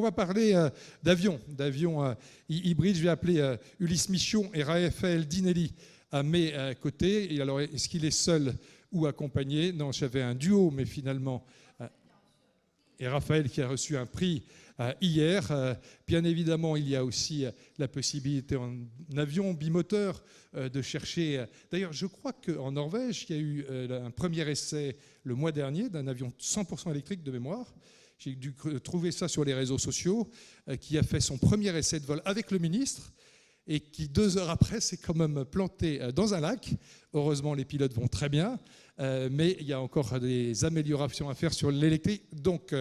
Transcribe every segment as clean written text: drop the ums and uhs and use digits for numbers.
va parler d'avions hybrides. Je vais appeler Ulysse Michon et Raphaël Dinelli à mes côtés. Et alors, est-ce qu'il est seul ou accompagné? Non, j'avais un duo, mais finalement... et Raphaël qui a reçu un prix hier. Bien évidemment, il y a aussi la possibilité en avion bimoteur de chercher... D'ailleurs, je crois qu'en Norvège, il y a eu un premier essai le mois dernier d'un avion 100% électrique de mémoire. J'ai dû trouver ça sur les réseaux sociaux, qui a fait son premier essai de vol avec le ministre et qui, 2 heures après, s'est quand même planté dans un lac. Heureusement, les pilotes vont très bien, mais il y a encore des améliorations à faire sur l'électrique. Donc,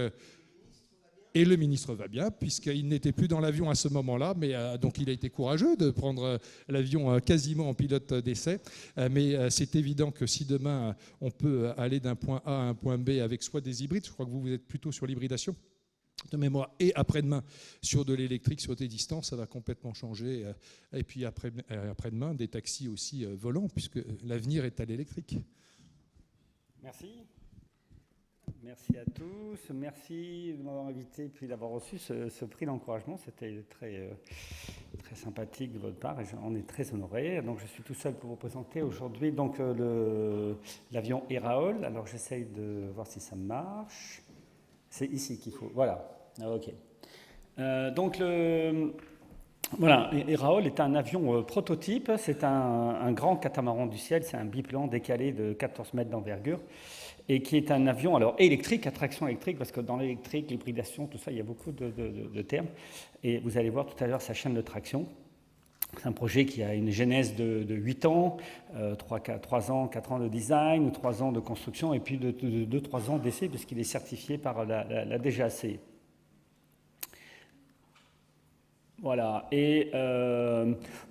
et le ministre va bien, puisqu'il n'était plus dans l'avion à ce moment-là, mais donc il a été courageux de prendre l'avion quasiment en pilote d'essai. Mais c'est évident que si demain on peut aller d'un point A à un point B avec soit des hybrides, je crois que vous êtes plutôt sur l'hybridation de mémoire, et après-demain sur de l'électrique sur des distances, ça va complètement changer. Et puis après-demain, des taxis aussi volants, puisque l'avenir est à l'électrique. Merci. Merci à tous. Merci de m'avoir invité et puis d'avoir reçu ce prix d'encouragement. C'était très, très sympathique de votre part et on est très honorés. Donc, je suis tout seul pour vous présenter aujourd'hui donc, l'avion Eraol. Alors, j'essaye de voir si ça marche. C'est ici qu'il faut. Voilà. Ah, OK. Donc, voilà, Eraol est un avion prototype. C'est un grand catamaran du ciel. C'est un biplan décalé de 14 mètres d'envergure et qui est un avion alors électrique, à traction électrique, parce que dans l'électrique, l'hybridation, tout ça, il y a beaucoup de termes. Et vous allez voir tout à l'heure sa chaîne de traction. C'est un projet qui a une genèse de 8 ans, 3 ans, 4 ans de design, 3 ans de construction et puis de 2-3 ans d'essai puisqu'il est certifié par la DGAC. Voilà, et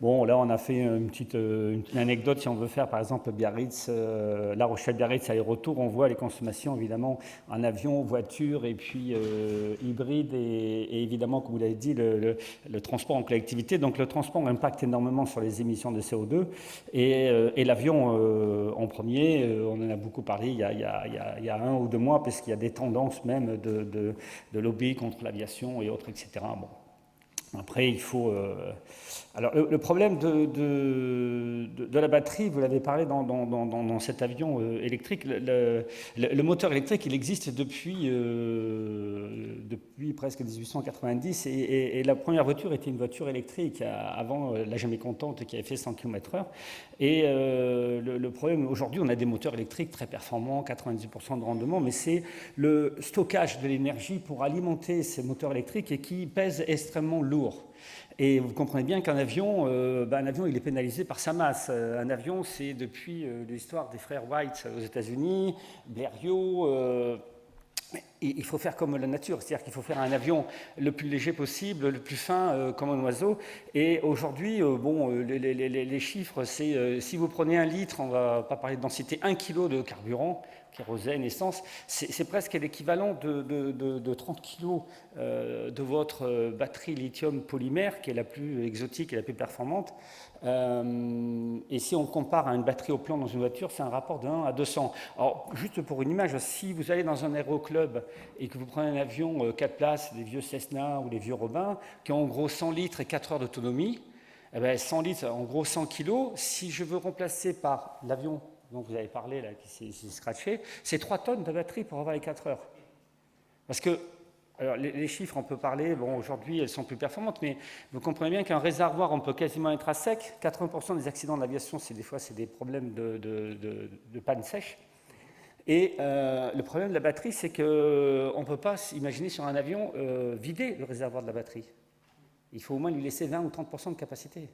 bon, là on a fait une anecdote, si on veut faire par exemple Biarritz, La Rochelle-Biarritz aller-retour, on voit les consommations évidemment en avion, voiture et puis hybride et évidemment, comme vous l'avez dit, le transport en collectivité. Donc le transport impacte énormément sur les émissions de CO2 et l'avion en premier, on en a beaucoup parlé il y a 1 ou 2 mois parce qu'il y a des tendances même de lobby contre l'aviation et autres, etc. Bon. Après, il faut... Alors, le problème de la batterie, vous l'avez parlé dans cet avion électrique, le moteur électrique, il existe depuis presque 1890 et la première voiture était une voiture électrique avant la Jamais Contente qui avait fait 100 km/h. Et le problème, aujourd'hui, on a des moteurs électriques très performants, 90% de rendement, mais c'est le stockage de l'énergie pour alimenter ces moteurs électriques et qui pèse extrêmement lourd. Et vous comprenez bien qu'un avion, il est pénalisé par sa masse. Un avion, c'est depuis l'histoire des frères Wright aux États-Unis, Blériot. Il faut faire comme la nature, c'est-à-dire qu'il faut faire un avion le plus léger possible, le plus fin comme un oiseau. Et aujourd'hui, les chiffres, c'est si vous prenez 1 litre, on ne va pas parler de densité, 1 kg de carburant, kérosène, essence, c'est presque l'équivalent de 30 kg de votre batterie lithium polymère, qui est la plus exotique et la plus performante. Et si on compare à une batterie au plomb dans une voiture, c'est un rapport de 1 à 200. Alors, juste pour une image, si vous allez dans un aéroclub et que vous prenez un avion 4 places, des vieux Cessna ou les vieux Robin, qui ont en gros 100 litres et 4 heures d'autonomie, 100 litres, en gros 100 kilos, si je veux remplacer par l'avion dont vous avez parlé, là, qui s'est scratché, c'est 3 tonnes de batterie pour avoir les 4 heures. Parce que, alors les chiffres, on peut parler, bon, aujourd'hui, elles sont plus performantes, mais vous comprenez bien qu'un réservoir, on peut quasiment être à sec. 80% des accidents de l'aviation, des fois, c'est des problèmes de panne sèche. Et le problème de la batterie, c'est qu'on ne peut pas imaginer sur un avion vider le réservoir de la batterie. Il faut au moins lui laisser 20 ou 30% de capacité.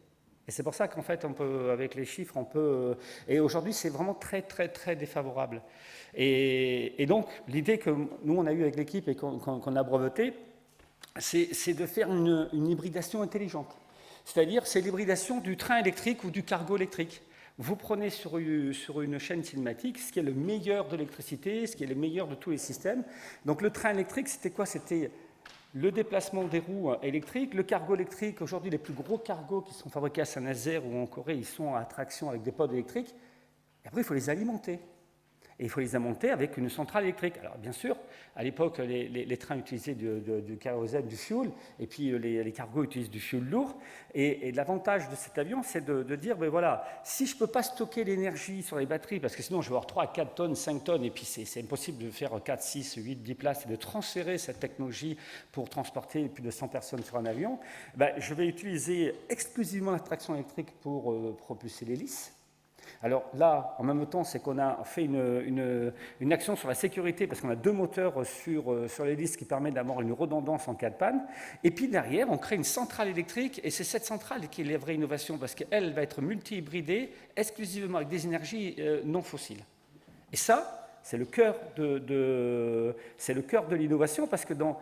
Et c'est pour ça qu'en fait, on peut, avec les chiffres, on peut... Et aujourd'hui, c'est vraiment très, très, très défavorable. Et donc, l'idée que nous, on a eue avec l'équipe et qu'on a breveté, c'est de faire une hybridation intelligente. C'est-à-dire, c'est l'hybridation du train électrique ou du cargo électrique. Vous prenez sur une chaîne cinématique ce qui est le meilleur de l'électricité, ce qui est le meilleur de tous les systèmes. Donc, le train électrique, c'était quoi? C'était le déplacement des roues électriques, le cargo électrique. Aujourd'hui, les plus gros cargos qui sont fabriqués à Saint-Nazaire ou en Corée, ils sont à traction avec des pods électriques. Et après, il faut les alimenter. Et il faut les monter avec une centrale électrique. Alors bien sûr, à l'époque, les trains utilisaient du kérosène, du fioul, et puis les cargos utilisent du fioul lourd. Et l'avantage de cet avion, c'est de dire, ben voilà, si je ne peux pas stocker l'énergie sur les batteries, parce que sinon je vais avoir 3, 4 tonnes, 5 tonnes, et puis c'est impossible de faire 4, 6, 8, 10 places, et de transférer cette technologie pour transporter plus de 100 personnes sur un avion, ben, je vais utiliser exclusivement la traction électrique pour propulser l'hélice. Alors là, en même temps, c'est qu'on a fait une action sur la sécurité parce qu'on a 2 moteurs sur l'hélice qui permet d'avoir une redondance en cas de panne. Et puis derrière, on crée une centrale électrique et c'est cette centrale qui est la vraie innovation parce qu'elle va être multi-hybridée exclusivement avec des énergies non fossiles. Et ça, c'est le cœur de l'innovation parce que dans...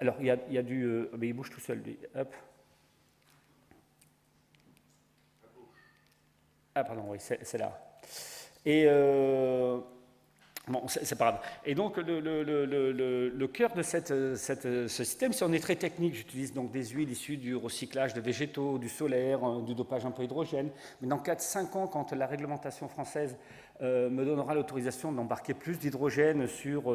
Alors, il y a du... mais il bouge tout seul, lui. Hop. Ah, pardon, oui, c'est là. Et bon, c'est pas grave. Et donc, le cœur de ce système, si on est très technique, j'utilise donc des huiles issues du recyclage de végétaux, du solaire, du dopage un peu hydrogène. Mais dans 4-5 ans, quand la réglementation française me donnera l'autorisation d'embarquer plus d'hydrogène sur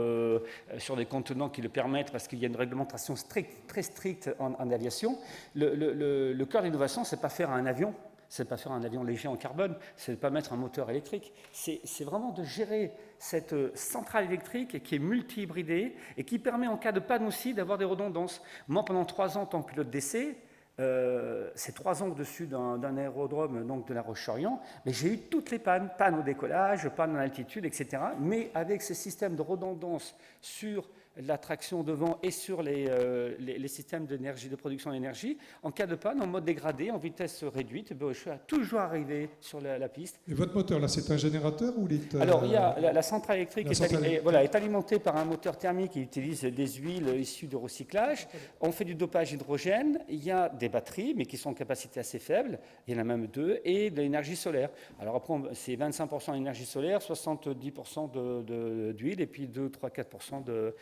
des contenants qui le permettent, parce qu'il y a une réglementation très stricte en aviation, le cœur de l'innovation, c'est pas faire un avion. C'est pas faire un avion léger en carbone, c'est de pas mettre un moteur électrique. C'est vraiment de gérer cette centrale électrique qui est multi-hybridée et qui permet en cas de panne aussi d'avoir des redondances. Moi, pendant 3 ans en tant que pilote d'essai, c'est 3 ans au-dessus d'un aérodrome, donc de la Roche-Chorion, mais j'ai eu toutes les pannes, panne au décollage, panne en altitude, etc. Mais avec ce système de redondance sur la traction devant et sur les systèmes d'énergie, de production d'énergie, en cas de panne, en mode dégradé, en vitesse réduite, je suis toujours arrivé sur la piste. Et votre moteur, là, c'est un générateur ou il est... Alors, il y a la centrale électrique est alimentée par un moteur thermique qui utilise des huiles issues de recyclage. On fait du dopage hydrogène. Il y a des batteries, mais qui sont en capacité assez faible. Il y en a même 2. Et de l'énergie solaire. Alors après, c'est 25% d'énergie solaire, 70% d'huile, et puis 2, 3, 4% de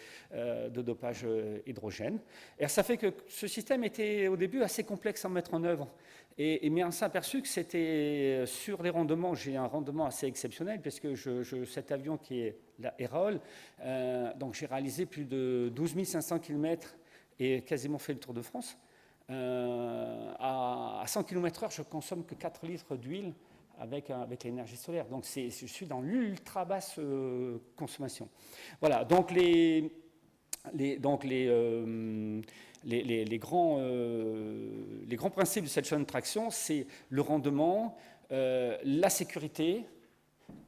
dopage hydrogène. Et ça fait que ce système était au début assez complexe à mettre en œuvre. Mais on s'est aperçu que c'était sur les rendements, j'ai un rendement assez exceptionnel, puisque cet avion qui est la Hérault, donc j'ai réalisé plus de 12 500 km et quasiment fait le Tour de France. À 100 km/h, je consomme que 4 litres d'huile avec l'énergie solaire. Donc je suis dans l'ultra basse consommation. Voilà, donc les grands principes de cette chaîne de traction, c'est le rendement, la sécurité,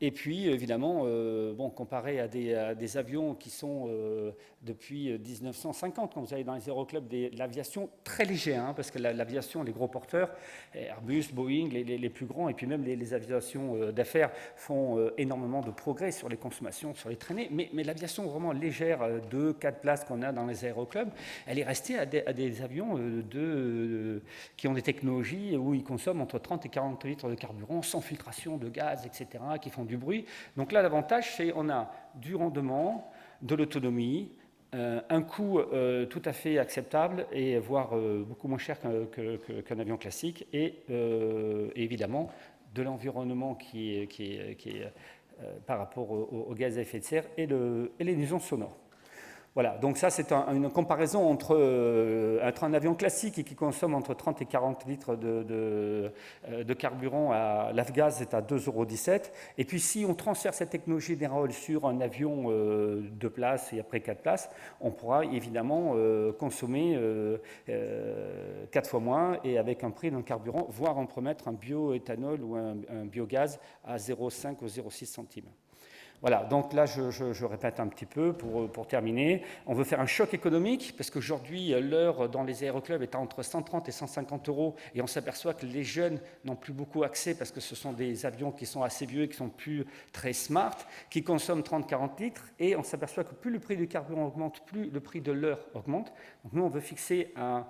et puis évidemment, comparé à des avions qui sont depuis 1950, quand vous allez dans les aéroclubs de l'aviation très léger, parce que l'aviation, les gros porteurs, Airbus, Boeing, les plus grands, et puis même les aviations d'affaires font énormément de progrès sur les consommations, sur les traînées, mais l'aviation vraiment légère, 2-4 places qu'on a dans les aéroclubs, elle est restée à des avions qui ont des technologies où ils consomment entre 30 et 40 litres de carburant, sans filtration de gaz, etc., qui font du bruit. Donc là, l'avantage, c'est qu'on a du rendement, de l'autonomie, un coût tout à fait acceptable et voire beaucoup moins cher qu'un avion classique et évidemment de l'environnement qui est par rapport aux gaz à effet de serre et les nuisances sonores. Voilà, donc ça c'est une comparaison entre un avion classique qui consomme entre 30 et 40 litres de carburant, l'Afgaz est à 2,17 €. Et puis si on transfère cette technologie d'Hérault sur un avion 2 places et après 4 places, on pourra évidemment consommer 4 fois moins et avec un prix d'un carburant, voire on peut mettre un bioéthanol ou un biogaz à 0,5 ou 0,6 centimes. Voilà, donc là, je répète un petit peu pour terminer. On veut faire un choc économique, parce qu'aujourd'hui, l'heure dans les aéroclubs est entre 130 et 150 €, et on s'aperçoit que les jeunes n'ont plus beaucoup accès, parce que ce sont des avions qui sont assez vieux et qui sont plus très smart, qui consomment 30-40 litres, et on s'aperçoit que plus le prix du carburant augmente, plus le prix de l'heure augmente. Donc nous, on veut fixer un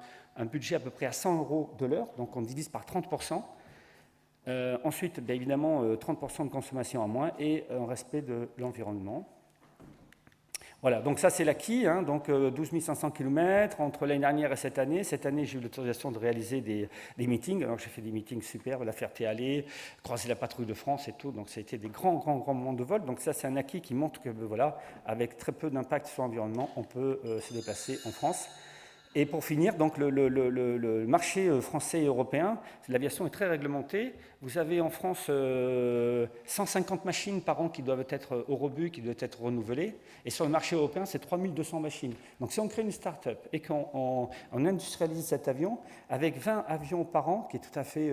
budget à peu près à 100 € de l'heure, donc on divise par 30%. Ensuite, bien évidemment, 30% de consommation en moins et un respect de l'environnement. Voilà, donc ça c'est l'acquis, hein, donc 12 500 km entre l'année dernière et cette année. Cette année, j'ai eu l'autorisation de réaliser des meetings. Alors j'ai fait des meetings superbes, la Ferté-Alais, croiser la patrouille de France et tout. Donc ça a été des grands moments de vol. Donc ça c'est un acquis qui montre que voilà, avec très peu d'impact sur l'environnement, on peut se déplacer en France. Et pour finir, donc le marché français et européen, l'aviation est très réglementée. Vous avez en France 150 machines par an qui doivent être au rebut, qui doivent être renouvelées. Et sur le marché européen, c'est 3200 machines. Donc si on crée une start-up et qu'on industrialise cet avion, avec 20 avions par an, qui est tout à fait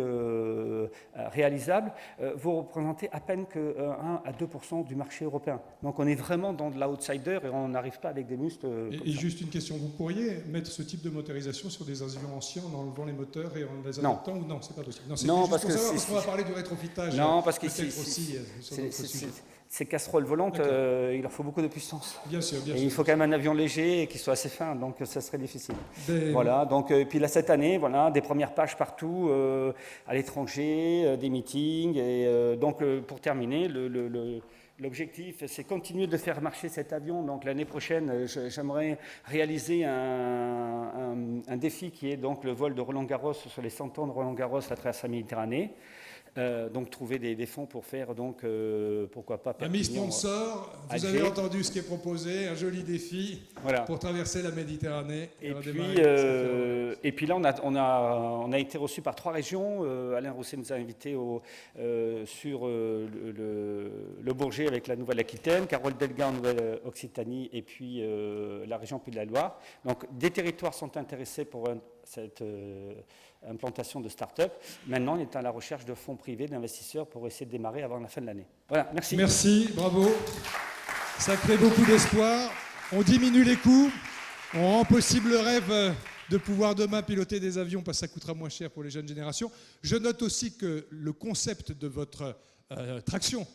réalisable, vous représentez à peine que 1 à 2% du marché européen. Donc on est vraiment dans de l'outsider et on n'arrive pas avec des muscles. Et juste une question, vous pourriez mettre ce type de motorisation sur des avions anciens en enlevant les moteurs et en les adaptant ou non, c'est pas possible. Non, parce qu'on va parler du rétrofitage. Non, parce que ces casseroles volantes, il leur faut beaucoup de puissance. Bien sûr. Et il faut quand même un avion léger et qui soit assez fin, donc ça serait difficile. Ben, voilà, donc et puis là cette année, voilà, des premières pages partout à l'étranger, des meetings et donc pour terminer, l'objectif, c'est continuer de faire marcher cet avion. Donc l'année prochaine, j'aimerais réaliser un défi qui est donc le vol de Roland-Garros sur les 100 ans de Roland-Garros à travers la Méditerranée. Donc trouver des fonds pour faire, donc pourquoi pas... Amis sponsors, vous avez entendu ce qui est proposé, un joli défi pour traverser la Méditerranée. Et puis là, on a été reçu par 3 régions. Alain Rousset nous a invités sur le Bourget avec la Nouvelle-Aquitaine, Carole Delga en Nouvelle-Occitanie et puis la région Pays de la Loire. Donc des territoires sont intéressés pour cette implantation de start-up. Maintenant, on est à la recherche de fonds privés, d'investisseurs pour essayer de démarrer avant la fin de l'année. Voilà, merci. Merci, bravo. Ça crée beaucoup d'espoir. On diminue les coûts. On rend possible le rêve de pouvoir demain piloter des avions parce que ça coûtera moins cher pour les jeunes générations. Je note aussi que le concept de votre traction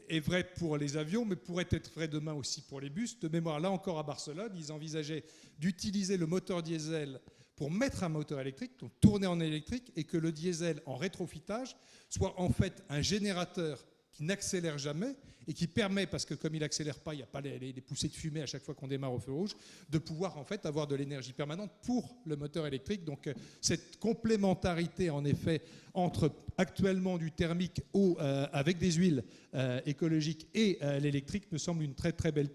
est vrai pour les avions, mais pourrait être vrai demain aussi pour les bus. De mémoire, là encore à Barcelone, ils envisageaient d'utiliser le moteur diesel pour mettre un moteur électrique, donc tourner en électrique, et que le diesel en rétrofitage soit en fait un générateur qui n'accélère jamais et qui permet, parce que comme il n'accélère pas, il n'y a pas les poussées de fumée à chaque fois qu'on démarre au feu rouge, de pouvoir en fait avoir de l'énergie permanente pour le moteur électrique. Donc cette complémentarité en effet entre actuellement du thermique avec des huiles écologiques et l'électrique me semble une très très belle piste.